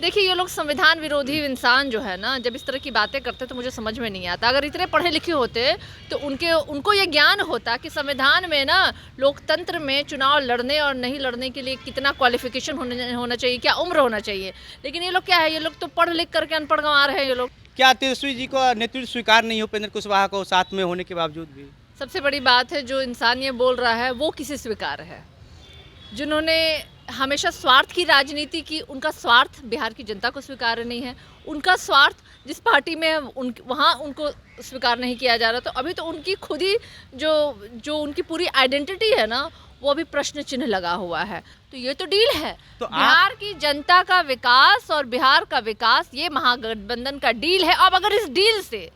देखिए, ये लोग संविधान विरोधी इंसान जो है ना, जब इस तरह की बातें करते तो मुझे समझ में नहीं आता। अगर इतने पढ़े लिखे होते तो उनको ये ज्ञान होता कि संविधान में ना लोकतंत्र में चुनाव लड़ने और नहीं लड़ने के लिए कितना क्वालिफिकेशन होना चाहिए, क्या उम्र होना चाहिए। लेकिन ये लोग क्या है, ये लोग तो पढ़ लिख करके अनपढ़ गंवार हैं ये लोग। क्या तेजस्वी जी का नेतृत्व स्वीकार नहीं हो उपेंद्र कुशवाहा को साथ में होने के बावजूद भी? सबसे बड़ी बात है, जो इंसान ये बोल रहा है वो किसे स्वीकार है? जिन्होंने हमेशा स्वार्थ की राजनीति की, उनका स्वार्थ बिहार की जनता को स्वीकार नहीं है। उनका स्वार्थ जिस पार्टी में वहाँ उनको स्वीकार नहीं किया जा रहा। तो अभी तो उनकी खुद ही जो उनकी पूरी आइडेंटिटी है ना, वो अभी प्रश्न चिन्ह लगा हुआ है। तो ये तो डील है, तो बिहार की जनता का विकास और बिहार का विकास, ये महागठबंधन का डील है। अब अगर इस डील से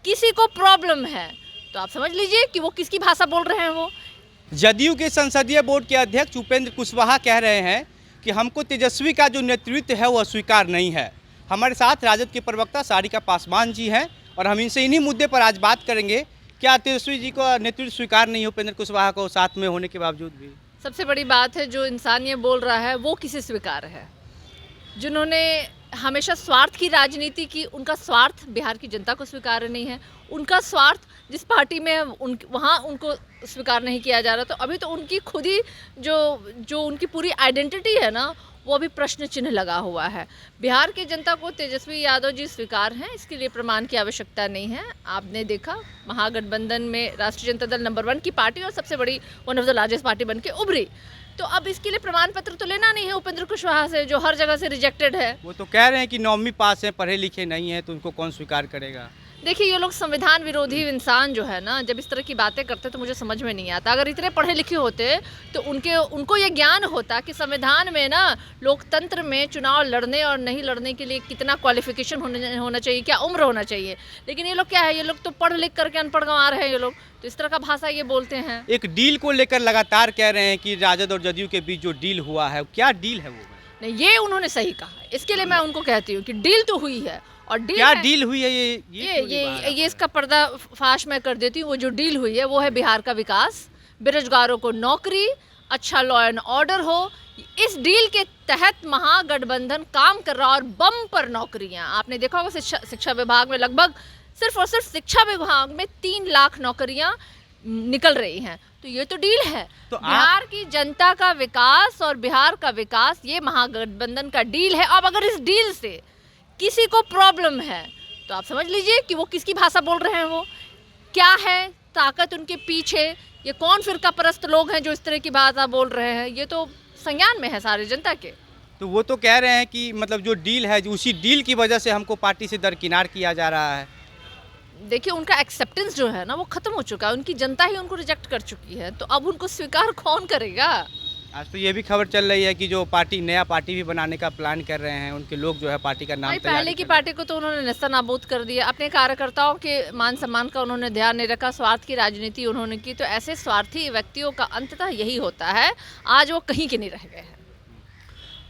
किसी को प्रॉब्लम है तो आप समझ लीजिए कि वो किसकी भाषा बोल रहे हैं। वो जदयू के संसदीय बोर्ड के अध्यक्ष उपेंद्र कुशवाहा कह रहे हैं कि हमको तेजस्वी का जो नेतृत्व है वो स्वीकार नहीं है। हमारे साथ राजद के प्रवक्ता सारिका पासवान जी हैं और हम इनसे इन्हीं मुद्दे पर आज बात करेंगे। क्या तेजस्वी जी का नेतृत्व स्वीकार नहीं है उपेंद्र कुशवाहा को साथ में होने के बावजूद भी? सबसे बड़ी बात है, जो इंसान ये बोल रहा है वो किसे स्वीकार है? जिन्होंने हमेशा स्वार्थ की राजनीति की, उनका स्वार्थ बिहार की जनता को स्वीकार नहीं है। उनका स्वार्थ जिस पार्टी में वहाँ उनको स्वीकार नहीं किया जा रहा। तो अभी तो उनकी खुद ही जो उनकी पूरी आइडेंटिटी है ना, वो अभी प्रश्न चिन्ह लगा हुआ है। बिहार की जनता को तेजस्वी यादव जी स्वीकार हैं, इसके लिए प्रमाण की आवश्यकता नहीं है। आपने देखा, महागठबंधन में राष्ट्रीय जनता दल नंबर 1 की पार्टी और सबसे बड़ी one of the largest party बन के उभरी। तो अब इसके लिए प्रमाण पत्र तो लेना नहीं है उपेंद्र कुशवाहा से, जो हर जगह से रिजेक्टेड है। वो तो कह रहे हैं कि 9वीं पास है, पढ़े लिखे नहीं है, तो उनको कौन स्वीकार करेगा? देखिए, ये लोग संविधान विरोधी इंसान जो है ना, जब इस तरह की बातें करते तो मुझे समझ में नहीं आता। अगर इतने पढ़े लिखे होते तो उनको ये ज्ञान होता कि संविधान में ना लोकतंत्र में चुनाव लड़ने और नहीं लड़ने के लिए कितना क्वालिफिकेशन होना चाहिए, क्या उम्र होना चाहिए। लेकिन ये लोग क्या है, ये लोग तो पढ़ लिख करके अनपढ़ गंवार हैं ये लोग। तो इस तरह का भाषा ये बोलते हैं। एक डील को लेकर लगातार कह रहे हैं कि राजद और जदयू के बीच जो डील हुआ है, क्या डील है वो? नहीं, ये उन्होंने सही कहा है। इसके लिए मैं उनको कहती हूँ कि डील तो हुई है। और डील क्या डील हुई है? ये इसका पर्दा फाश मैं कर देती हूँ। वो जो डील हुई है वो है बिहार का विकास, बेरोजगारों को नौकरी, अच्छा लॉ एंड ऑर्डर हो। इस डील के तहत महागठबंधन काम कर रहा। और बम पर नौकरियां आपने देखा होगा, शिक्षा विभाग में लगभग सिर्फ और सिर्फ शिक्षा विभाग में 3 लाख नौकरियां निकल रही हैं। तो ये तो डील है। तो बिहार की जनता का विकास और बिहार का विकास, ये महागठबंधन का डील है। अब अगर इस डील से किसी को प्रॉब्लम है तो आप समझ लीजिए कि वो किसकी भाषा बोल रहे हैं। वो क्या है ताकत उनके पीछे, ये कौन फिरका परस्त लोग हैं जो इस तरह की भाषा बोल रहे हैं। ये तो संज्ञान में है सारी जनता के। तो वो तो कह रहे हैं कि मतलब जो डील है, उसी डील की वजह से हमको पार्टी से दरकिनार किया जा रहा है। देखिए, उनका एक्सेप्टेंस जो है ना वो खत्म हो चुका है। उनकी जनता ही उनको रिजेक्ट कर चुकी है। तो अब उनको स्वीकार कौन करेगा? आज तो ये भी खबर चल रही है कि जो पार्टी नया पार्टी भी बनाने का प्लान कर रहे हैं, उनके लोग जो है पार्टी का नाम पहले की पार्टी को तो उन्होंने नेस्तनाबूद कर दिया। अपने कार्यकर्ताओं के मान सम्मान का उन्होंने ध्यान नहीं रखा, स्वार्थ की राजनीति उन्होंने की। तो ऐसे स्वार्थी व्यक्तियों का अंततः यही होता है। आज वो कहीं के नहीं रह गए हैं।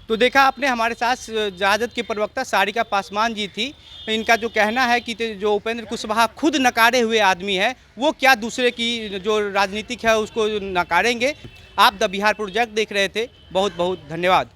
तो देखा आपने, हमारे साथ राजद के प्रवक्ता सारिका पासवान जी थी। इनका जो कहना है कि जो उपेंद्र कुशवाहा खुद नकारे हुए आदमी है, वो क्या दूसरे की जो राजनीतिक है उसको नकारेंगे। आप द बिहार प्रोजेक्ट देख रहे थे। बहुत बहुत धन्यवाद।